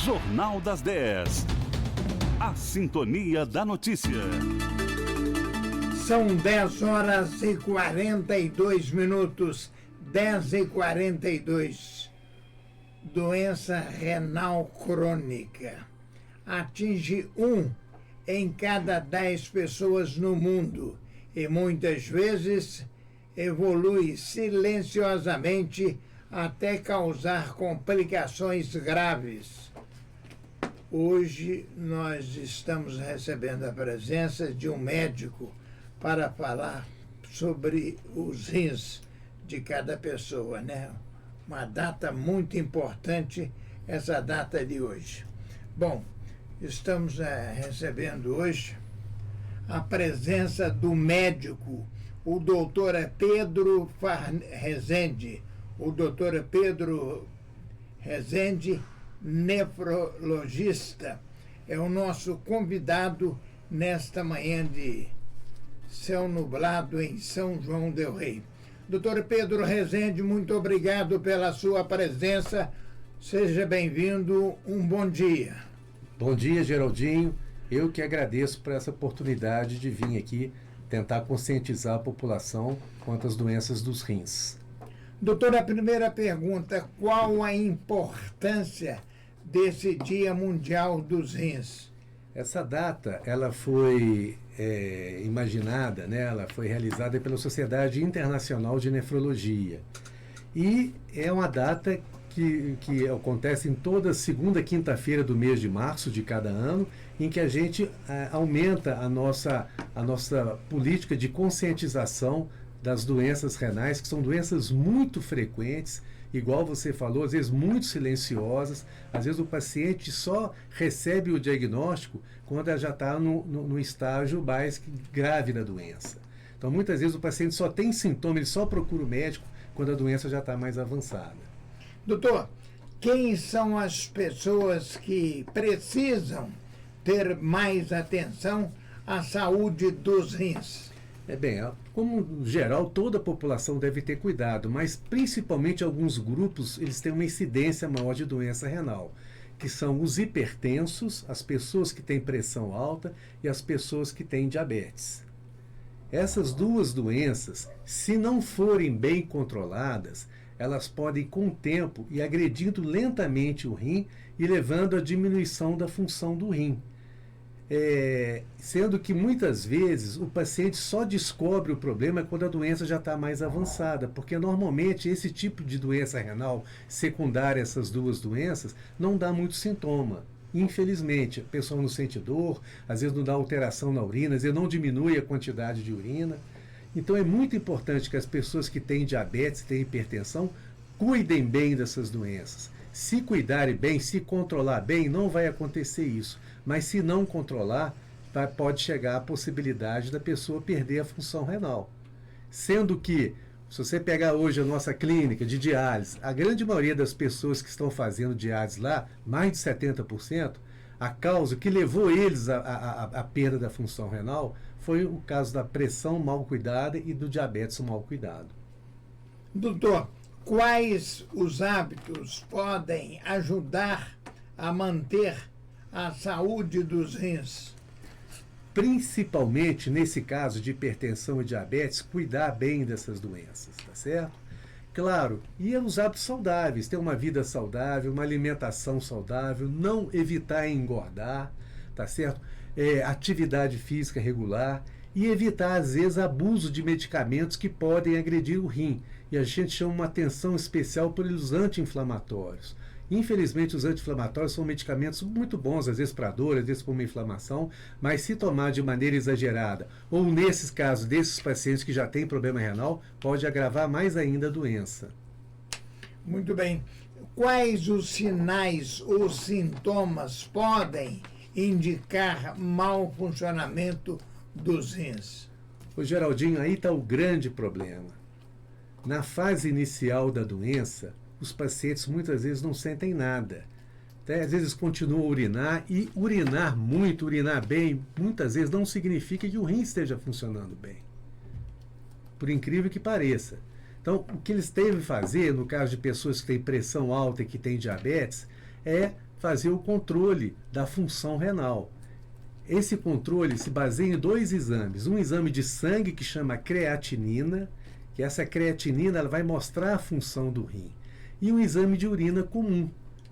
Jornal das 10. A sintonia da notícia. São 10 horas e 42 minutos. 10h42. Doença renal crônica. Atinge 1 em cada 10 pessoas no mundo e muitas vezes evolui silenciosamente até causar complicações graves. Hoje nós estamos recebendo a presença de um médico para falar sobre os rins de cada pessoa, né? Uma data muito importante, essa data de hoje. Bom, estamos recebendo hoje a presença do médico, o doutor Pedro Rezende. O doutor Pedro Rezende, nefrologista, é o nosso convidado nesta manhã de céu nublado em São João del Rei. Doutor Pedro Rezende, muito obrigado pela sua presença. Seja bem-vindo, um bom dia. Bom dia, Geraldinho. Eu que agradeço por essa oportunidade de vir aqui tentar conscientizar a população quanto às doenças dos rins. Doutor, a primeira pergunta, qual a importância desse Dia Mundial dos Rins? Essa data, ela foi imaginada, né? Ela foi realizada pela Sociedade Internacional de Nefrologia. E é uma data que acontece em toda segunda quinta-feira do mês de março de cada ano, em que a gente aumenta a nossa política de conscientização das doenças renais, que são doenças muito frequentes, igual você falou, às vezes muito silenciosas. Às vezes o paciente só recebe o diagnóstico quando ela já está no estágio mais grave da doença. Então muitas vezes o paciente só tem sintoma, ele só procura o médico quando a doença já está mais avançada. Doutor, quem são as pessoas que precisam ter mais atenção à saúde dos rins? Como geral, toda a população deve ter cuidado, mas principalmente alguns grupos, eles têm uma incidência maior de doença renal, que são os hipertensos, as pessoas que têm pressão alta e as pessoas que têm diabetes. Essas duas doenças, se não forem bem controladas, elas podem, com o tempo, ir agredindo lentamente o rim e levando à diminuição da função do rim. Sendo que muitas vezes o paciente só descobre o problema quando a doença já está mais avançada, porque normalmente esse tipo de doença renal secundária a essas duas doenças não dá muito sintoma. Infelizmente, a pessoa não sente dor, às vezes não dá alteração na urina, às vezes não diminui a quantidade de urina. Então é muito importante que as pessoas que têm diabetes, têm hipertensão, cuidem bem dessas doenças. Se cuidarem bem, se controlar bem, não vai acontecer isso. Mas se não controlar, pode chegar a possibilidade da pessoa perder a função renal. Sendo que, se você pegar hoje a nossa clínica de diálise, a grande maioria das pessoas que estão fazendo diálise lá, mais de 70%, a causa que levou eles à perda da função renal foi o caso da pressão mal cuidada e do diabetes mal cuidado. Doutor, quais os hábitos podem ajudar a manter a saúde dos rins? Principalmente nesse caso de hipertensão e diabetes, cuidar bem dessas doenças, tá certo? Claro, e os hábitos saudáveis, ter uma vida saudável, uma alimentação saudável, não evitar engordar, tá certo? Atividade física regular e evitar, às vezes, abuso de medicamentos que podem agredir o rim. E a gente chama uma atenção especial pelos anti-inflamatórios. Infelizmente, os anti-inflamatórios são medicamentos muito bons, às vezes para dor, às vezes para uma inflamação, mas se tomar de maneira exagerada, ou nesses casos desses pacientes que já têm problema renal, pode agravar mais ainda a doença. Muito bem. Quais os sinais ou sintomas podem indicar mau funcionamento dos rins? Ô Geraldinho, aí está o grande problema. Na fase inicial da doença, os pacientes muitas vezes não sentem nada. Até às vezes continuam a urinar, e urinar muito, urinar bem, muitas vezes não significa que o rim esteja funcionando bem. Por incrível que pareça. Então, o que eles devem fazer, no caso de pessoas que têm pressão alta e que têm diabetes, é fazer o controle da função renal. Esse controle se baseia em 2 exames. Um exame de sangue que chama creatinina, que essa creatinina ela vai mostrar a função do rim. E um exame de urina comum,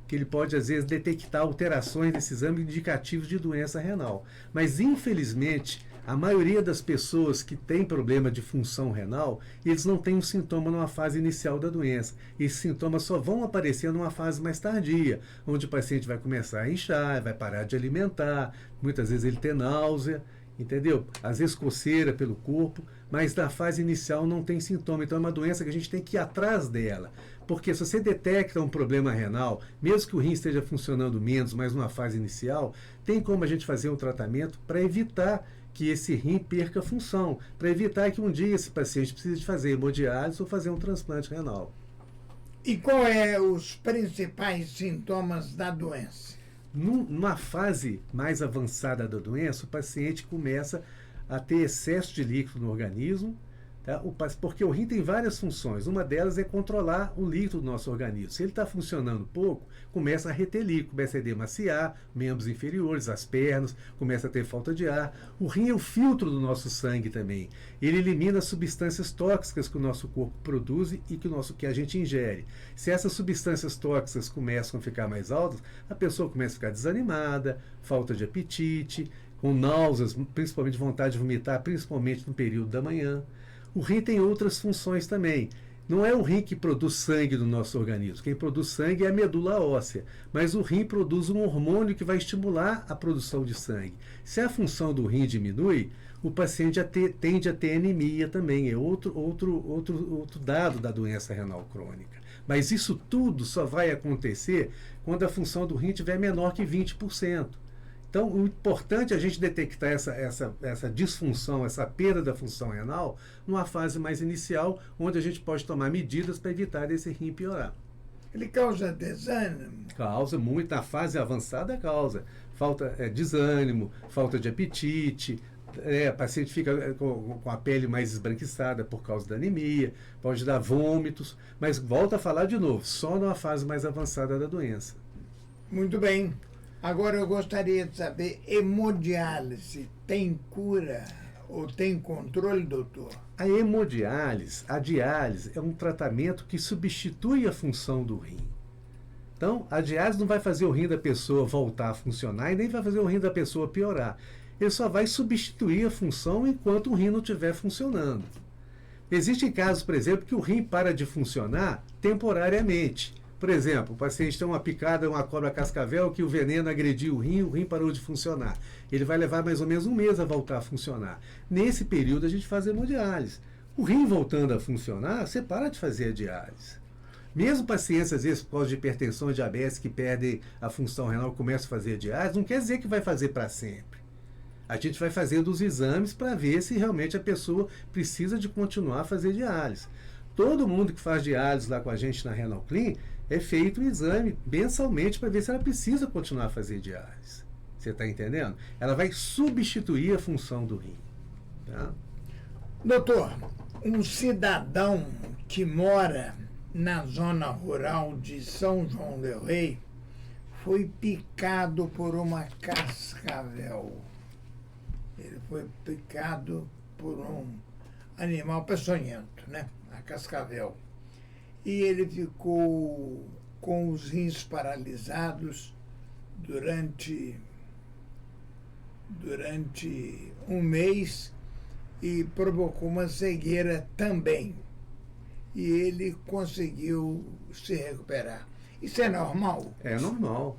que ele pode, às vezes, detectar alterações nesse exame indicativos de doença renal. Mas, infelizmente, a maioria das pessoas que têm problema de função renal, eles não têm um sintoma numa fase inicial da doença. Esses sintomas só vão aparecer numa fase mais tardia, onde o paciente vai começar a inchar, vai parar de alimentar, muitas vezes ele tem náusea, entendeu? Às vezes coceira pelo corpo, mas na fase inicial não tem sintoma. Então é uma doença que a gente tem que ir atrás dela. Porque se você detecta um problema renal, mesmo que o rim esteja funcionando menos, mas numa fase inicial, tem como a gente fazer um tratamento para evitar que esse rim perca função, para evitar que um dia esse paciente precise de fazer hemodiálise ou fazer um transplante renal. E qual é os principais sintomas da doença? Numa fase mais avançada da doença, o paciente começa a ter excesso de líquido no organismo, tá? Porque o rim tem várias funções. Uma delas é controlar o líquido do nosso organismo. Se ele está funcionando pouco, começa a reter líquido, começa a edemaciar membros inferiores, as pernas, começa a ter falta de ar. O rim é o filtro do nosso sangue também. Ele elimina substâncias tóxicas que o nosso corpo produz e que a gente ingere. Se essas substâncias tóxicas começam a ficar mais altas, a pessoa começa a ficar desanimada, falta de apetite, com náuseas, principalmente vontade de vomitar, principalmente no período da manhã. O rim tem outras funções também. Não é o rim que produz sangue do nosso organismo. Quem produz sangue é a medula óssea. Mas o rim produz um hormônio que vai estimular a produção de sangue. Se a função do rim diminui, o paciente tende a ter anemia também. É outro dado da doença renal crônica. Mas isso tudo só vai acontecer quando a função do rim estiver menor que 20%. Então, o importante é a gente detectar essa disfunção, essa perda da função renal, numa fase mais inicial, onde a gente pode tomar medidas para evitar esse rim piorar. Ele causa desânimo? Causa muito, na fase avançada causa. Desânimo, falta de apetite, o paciente fica com a pele mais esbranquiçada por causa da anemia, pode dar vômitos, mas volta a falar de novo, só numa fase mais avançada da doença. Muito bem. Agora eu gostaria de saber, hemodiálise tem cura ou tem controle, doutor? A hemodiálise, a diálise, é um tratamento que substitui a função do rim. Então, a diálise não vai fazer o rim da pessoa voltar a funcionar e nem vai fazer o rim da pessoa piorar. Ele só vai substituir a função enquanto o rim não estiver funcionando. Existem casos, por exemplo, que o rim para de funcionar temporariamente. Por exemplo, o paciente tem uma picada, uma cobra cascavel, que o veneno agrediu o rim parou de funcionar. Ele vai levar mais ou menos um mês a voltar a funcionar. Nesse período a gente faz hemodiálise. O rim voltando a funcionar, você para de fazer a diálise. Mesmo pacientes, às vezes, por causa de hipertensão e diabetes, que perdem a função renal, começam a fazer a diálise, não quer dizer que vai fazer para sempre. A gente vai fazendo os exames para ver se realmente a pessoa precisa de continuar a fazer diálise. Todo mundo que faz diálise lá com a gente na Renal Clean, é feito um exame mensalmente para ver se ela precisa continuar a fazer diálise. Você está entendendo? Ela vai substituir a função do rim. Tá? Doutor, um cidadão que mora na zona rural de São João del Rei foi picado por uma cascavel. Ele foi picado por um animal peçonhento, né? A cascavel. E ele ficou com os rins paralisados durante um mês e provocou uma cegueira também. E ele conseguiu se recuperar. Isso é normal? É normal.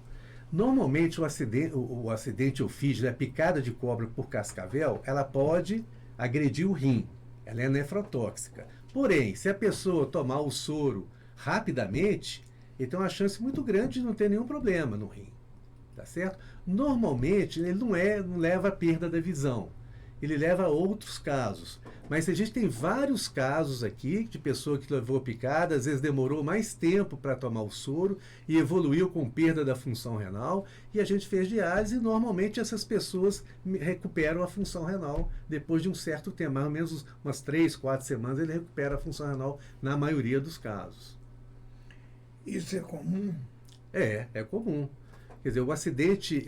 Normalmente o acidente ofígeo, a picada de cobra por cascavel, ela pode agredir o rim. Ela é nefrotóxica. Porém, se a pessoa tomar o soro rapidamente, ele tem uma chance muito grande de não ter nenhum problema no rim. Tá certo? Normalmente, ele não leva à perda da visão. Ele leva a outros casos. Mas a gente tem vários casos aqui de pessoa que levou picada, às vezes demorou mais tempo para tomar o soro e evoluiu com perda da função renal, e a gente fez diálise e normalmente essas pessoas recuperam a função renal depois de um certo tempo, mais ou menos umas 3, 4 semanas ele recupera a função renal na maioria dos casos. Isso é comum? É comum. Quer dizer, o acidente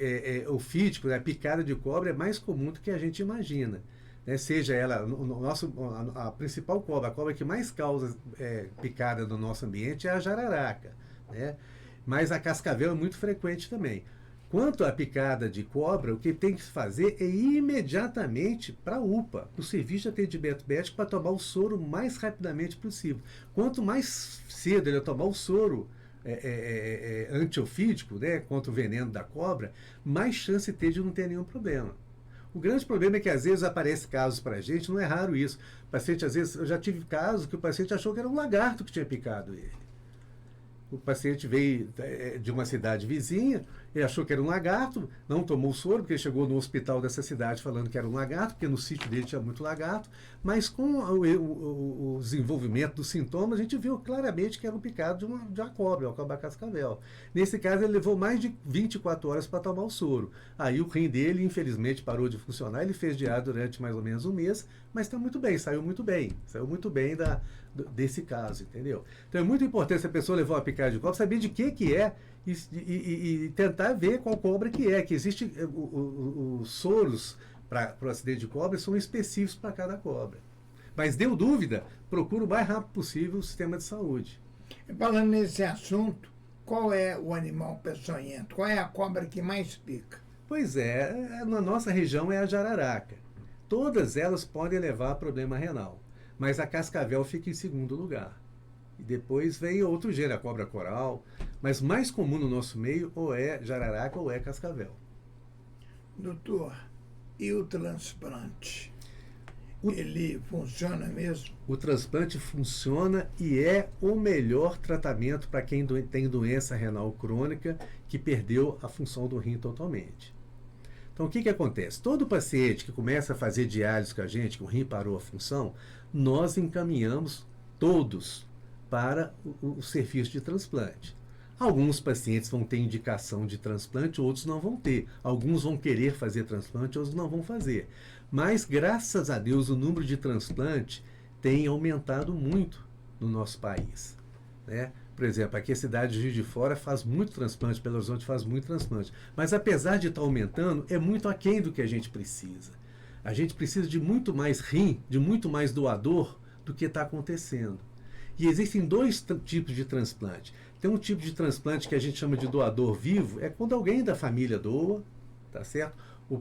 ofídico, a picada de cobra é mais comum do que a gente imagina. Né? Seja ela, a principal cobra, a cobra que mais causa picada no nosso ambiente é a jararaca. Né? Mas a cascavel é muito frequente também. Quanto à picada de cobra, o que tem que fazer é ir imediatamente para a UPA, para o serviço de atendimento médico, para tomar o soro o mais rapidamente possível. Quanto mais cedo ele tomar o soro antiofídico, né, contra o veneno da cobra, mais chance tem de não ter nenhum problema. O grande problema é que às vezes aparece casos para a gente, não é raro isso. O paciente, às vezes, eu já tive casos que o paciente achou que era um lagarto que tinha picado ele. O paciente veio de uma cidade vizinha, ele achou que era um lagarto, não tomou o soro, porque ele chegou no hospital dessa cidade falando que era um lagarto, porque no sítio dele tinha muito lagarto, mas com o desenvolvimento dos sintomas, a gente viu claramente que era um picado de uma cobra, uma cobra cascavel. Nesse caso, ele levou mais de 24 horas para tomar o soro. Aí o rim dele, infelizmente, parou de funcionar, ele fez diário durante mais ou menos um mês, mas está muito bem, saiu muito bem desse caso, entendeu? Então é muito importante se a pessoa levar uma picada de cobra, saber de que é e tentar ver qual cobra que é, que existe os soros para o acidente de cobra são específicos para cada cobra. Mas deu dúvida, procura o mais rápido possível o sistema de saúde. Falando nesse assunto, qual é o animal peçonhento? Qual é a cobra que mais pica? Pois na nossa região é a jararaca. Todas elas podem levar a problema renal, mas a cascavel fica em segundo lugar. E depois vem outro gênero, a cobra coral, mas mais comum no nosso meio ou é jararaca ou é cascavel. Doutor, e o transplante? Ele funciona mesmo? O transplante funciona e é o melhor tratamento para quem tem doença renal crônica que perdeu a função do rim totalmente. Então, o que acontece? Todo paciente que começa a fazer diálise com a gente, que o rim parou a função, nós encaminhamos todos para o serviço de transplante. Alguns pacientes vão ter indicação de transplante, outros não vão ter. Alguns vão querer fazer transplante, outros não vão fazer. Mas, graças a Deus, o número de transplante tem aumentado muito no nosso país. Né? Por exemplo, aqui a cidade de Juiz de Fora faz muito transplante, Belo Horizonte faz muito transplante. Mas apesar de estar aumentando, é muito aquém do que a gente precisa. A gente precisa de muito mais rim, de muito mais doador do que está acontecendo. E existem dois tipos de transplante. Tem um tipo de transplante que a gente chama de doador vivo, é quando alguém da família doa, tá certo?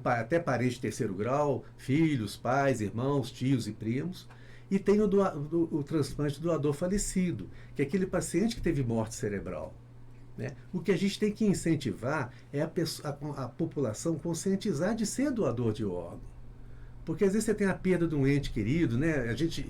Até parente de terceiro grau, filhos, pais, irmãos, tios e primos. E tem o transplante doador falecido, que é aquele paciente que teve morte cerebral. Né? O que a gente tem que incentivar é a população conscientizar de ser doador de órgão. Porque às vezes você tem a perda de um ente querido, né? A gente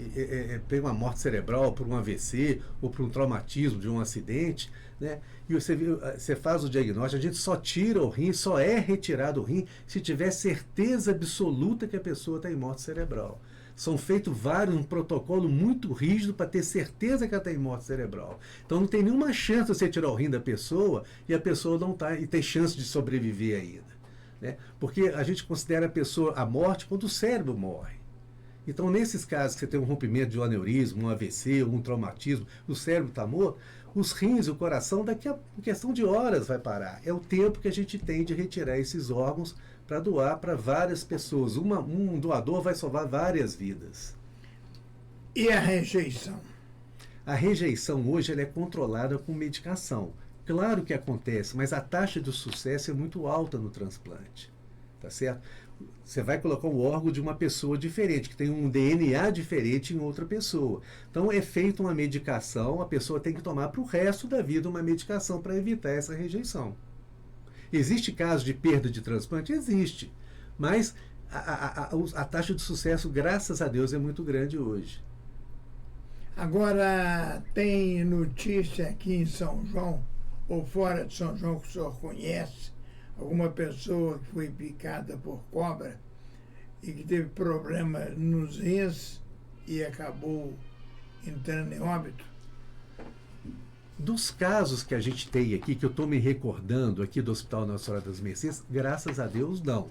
tem uma morte cerebral por um AVC ou por um traumatismo de um acidente, né? E você faz o diagnóstico, a gente só tira o rim, só é retirado o rim se tiver certeza absoluta que a pessoa está em morte cerebral. São feitos um protocolo muito rígido para ter certeza que ela está em morte cerebral. Então não tem nenhuma chance de você tirar o rim da pessoa e a pessoa não está e ter chance de sobreviver ainda. Né? Porque a gente considera a morte quando o cérebro morre. Então, nesses casos que você tem um rompimento de um aneurisma, um AVC, um traumatismo, o cérebro está morto, os rins, o coração, daqui a questão de horas vai parar. É o tempo que a gente tem de retirar esses órgãos para doar para várias pessoas. Um doador vai salvar várias vidas. E a rejeição? A rejeição hoje ela é controlada com medicação. Claro que acontece, mas a taxa de sucesso é muito alta no transplante, tá certo? Você vai colocar um órgão de uma pessoa diferente, que tem um DNA diferente em outra pessoa. Então é feita uma medicação, a pessoa tem que tomar para o resto da vida uma medicação para evitar essa rejeição. Existe caso de perda de transplante? Existe, mas a taxa de sucesso, graças a Deus, é muito grande hoje. Agora, tem notícia aqui em São João, ou fora de São João, que o senhor conhece, alguma pessoa que foi picada por cobra e que teve problema nos rins e acabou entrando em óbito? Dos casos que a gente tem aqui, que eu estou me recordando aqui do Hospital Nossa Senhora das Mercês, graças a Deus, não.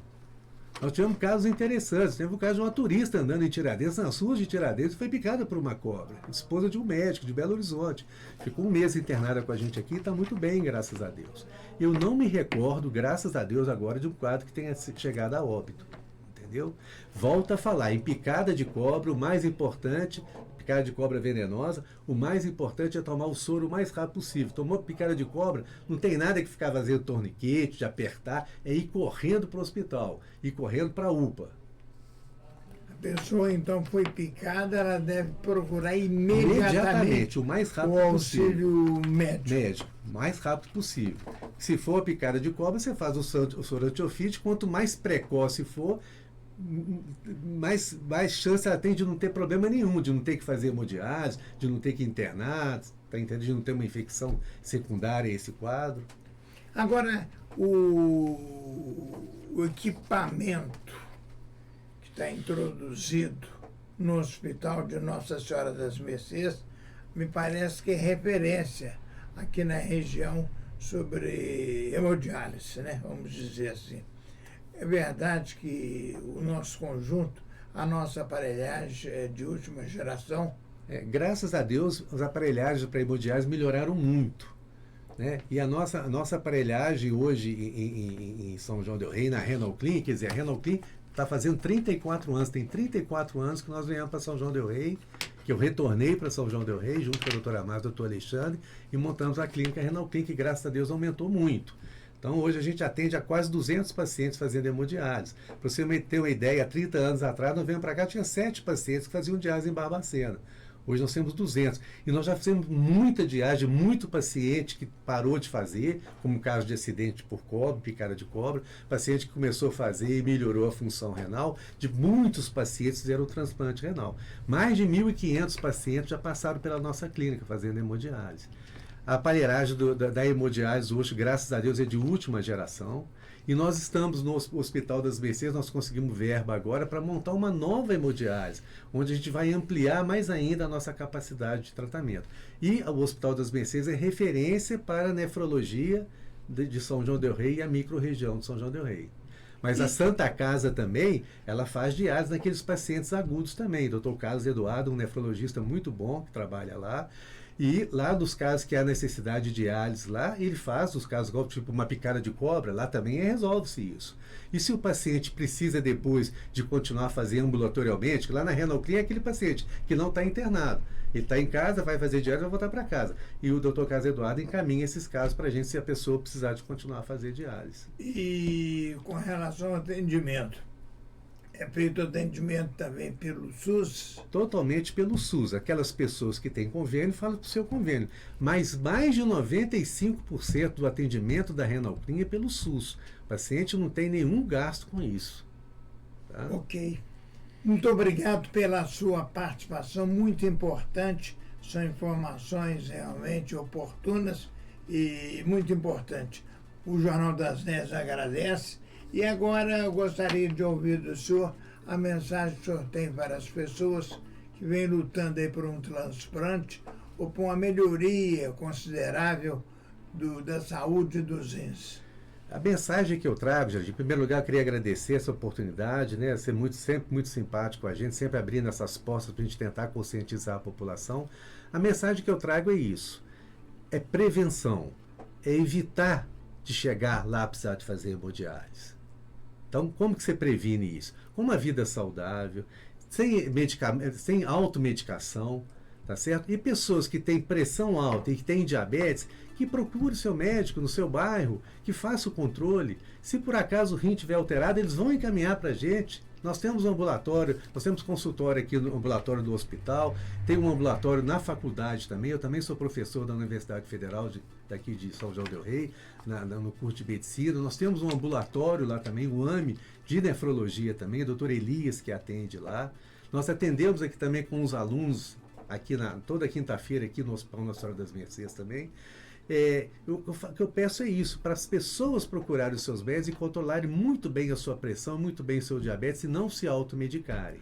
Nós tivemos casos interessantes. Teve o caso de uma turista andando em Tiradentes, nas ruas de Tiradentes, e foi picada por uma cobra. Esposa de um médico de Belo Horizonte. Ficou um mês internada com a gente aqui e está muito bem, graças a Deus. Eu não me recordo, graças a Deus, agora de um quadro que tenha chegado a óbito. Entendeu? Volta a falar, em picada de cobra, o mais importante, picada de cobra venenosa, o mais importante é tomar o soro o mais rápido possível. Tomou picada de cobra, não tem nada que ficar fazendo torniquete, de apertar, é ir correndo para o hospital, ir correndo para a UPA. A pessoa, então, foi picada, ela deve procurar imediatamente o mais rápido o possível. auxílio médico. O mais rápido possível. Se for a picada de cobra, você faz o soro antiofídico, quanto mais precoce for, mais chance ela tem de não ter problema nenhum, de não ter que fazer hemodiálise, de não ter que internar, tá entendendo? De não ter uma infecção secundária a esse quadro. Agora, o equipamento que está introduzido no Hospital de Nossa Senhora das Mercês me parece que é referência aqui na região sobre hemodiálise, né? Vamos dizer assim. É verdade que o nosso conjunto, a nossa aparelhagem é de última geração. Graças a Deus, as aparelhagens para hemodiálise melhoraram muito. Né? E a nossa aparelhagem hoje em São João del Rei, na Renal Clean, quer dizer, a Renal Clean está fazendo 34 anos, tem 34 anos que nós viemos para São João del Rei, que eu retornei para São João del Rei, junto com a doutora Márcia e o doutor Alexandre, e montamos a clínica Renal Clean, que graças a Deus aumentou muito. Então, hoje a gente atende a quase 200 pacientes fazendo hemodiálise. Para você ter uma ideia, há 30 anos atrás, nós viemos para cá, tinha 7 pacientes que faziam diálise em Barbacena. Hoje nós temos 200. E nós já fizemos muita diálise, muito paciente que parou de fazer, como o caso de acidente por cobra, picada de cobra, paciente que começou a fazer e melhorou a função renal, de muitos pacientes fizeram o transplante renal. Mais de 1.500 pacientes já passaram pela nossa clínica fazendo hemodiálise. A aparelhagem da hemodiálise hoje, graças a Deus, é de última geração. E nós estamos no Hospital das Mercês, nós conseguimos verba agora para montar uma nova hemodiálise, onde a gente vai ampliar mais ainda a nossa capacidade de tratamento. E o Hospital das Mercês é referência para a nefrologia de São João del Rei e a microrregião de São João del Rei. Mas a Santa Casa também, ela faz diálise naqueles pacientes agudos também. O Dr. Carlos Eduardo, um nefrologista muito bom que trabalha lá. E lá dos casos que há necessidade de diálise lá, ele faz os casos, tipo uma picada de cobra, lá também resolve-se isso. E se o paciente precisa depois de continuar a fazer ambulatorialmente, lá na Renal Clean é aquele paciente que não está internado. Ele está em casa, vai fazer diálise e vai voltar para casa. E o Dr. Carlos Eduardo encaminha esses casos para a gente se a pessoa precisar de continuar a fazer diálise. E com relação ao atendimento, é feito atendimento também pelo SUS? Totalmente pelo SUS. Aquelas pessoas que têm convênio falam para o seu convênio. Mas mais de 95% do atendimento da Renal Clean é pelo SUS. O paciente não tem nenhum gasto com isso. Tá? Ok. Muito obrigado pela sua participação, muito importante. São informações realmente oportunas e muito importante. O Jornal das 10 agradece. E agora eu gostaria de ouvir do senhor a mensagem que o senhor tem para as pessoas que vêm lutando aí por um transplante ou por uma melhoria considerável da saúde dos rins. A mensagem que eu trago, Jardim, em primeiro lugar, eu queria agradecer essa oportunidade, né? Ser sempre muito simpático com a gente, sempre abrindo essas portas para a gente tentar conscientizar a população. A mensagem que eu trago é isso: é prevenção, é evitar de chegar lá a precisar de fazer hemodiálise. Então, como que você previne isso? Com uma vida saudável, sem automedicação, tá certo? E pessoas que têm pressão alta e que têm diabetes, que procure seu médico no seu bairro, que faça o controle. Se por acaso o rim estiver alterado, eles vão encaminhar para a gente. Nós temos um ambulatório, nós temos consultório aqui no ambulatório do hospital, tem um ambulatório na faculdade também. Eu também sou professor da Universidade Federal daqui de São João del Rei, no curso de medicina. Nós temos um ambulatório lá também, o AME, de nefrologia também, o doutor Elias que atende lá. Nós atendemos aqui também com os alunos, aqui toda quinta-feira aqui no Hospital Nossa Senhora das Mercês também. O que eu peço é isso, para as pessoas procurarem os seus médicos e controlarem muito bem a sua pressão, muito bem o seu diabetes e não se automedicarem.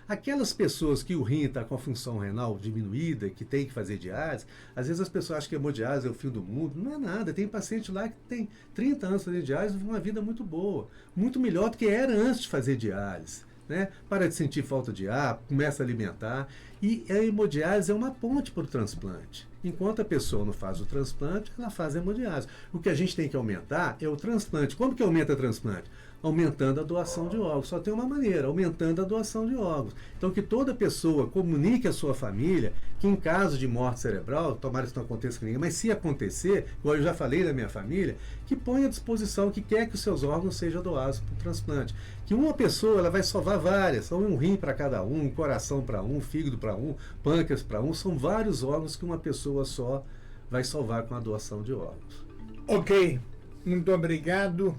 Aquelas pessoas que o rim está com a função renal diminuída, que tem que fazer diálise, às vezes as pessoas acham que a hemodiálise é o fim do mundo. Não é nada. Tem paciente lá que tem 30 anos fazendo diálise e uma vida muito boa. Muito melhor do que era antes de fazer diálise. Né? Para de sentir falta de ar, começa a alimentar. E a hemodiálise é uma ponte para o transplante. Enquanto a pessoa não faz o transplante, ela faz a hemodiálise. O que a gente tem que aumentar é o transplante. Como que aumenta o transplante? Aumentando a doação de órgãos. Só tem uma maneira, aumentando a doação de órgãos. Então, que toda pessoa comunique à sua família que em caso de morte cerebral, tomara que isso não aconteça com ninguém, mas se acontecer, igual eu já falei da minha família, que ponha à disposição que quer que os seus órgãos sejam doados para o transplante. Que uma pessoa ela vai salvar várias, são um rim para cada um coração para um fígado para um, pâncreas para um, são vários órgãos que uma pessoa só vai salvar com a doação de órgãos. Ok, muito obrigado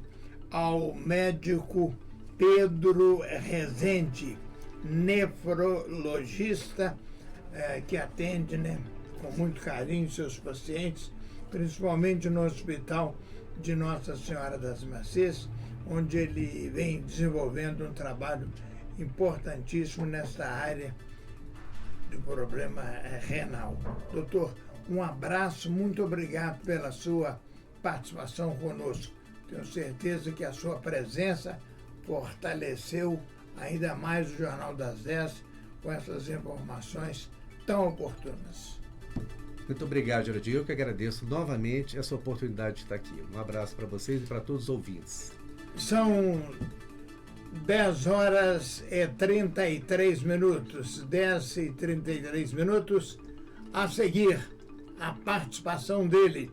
ao médico Pedro Rezende, nefrologista, que atende, né, com muito carinho seus pacientes, principalmente no Hospital de Nossa Senhora das Mercês, onde ele vem desenvolvendo um trabalho importantíssimo nesta área do problema renal. Doutor, um abraço, muito obrigado pela sua participação conosco. Tenho certeza que a sua presença fortaleceu ainda mais o Jornal das 10 com essas informações tão oportunas. Muito obrigado, Geraldinho. Eu que agradeço novamente essa oportunidade de estar aqui. Um abraço para vocês e para todos os ouvintes. São 10 horas e 33 minutos. 10 e 33 minutos. A seguir, a participação dele,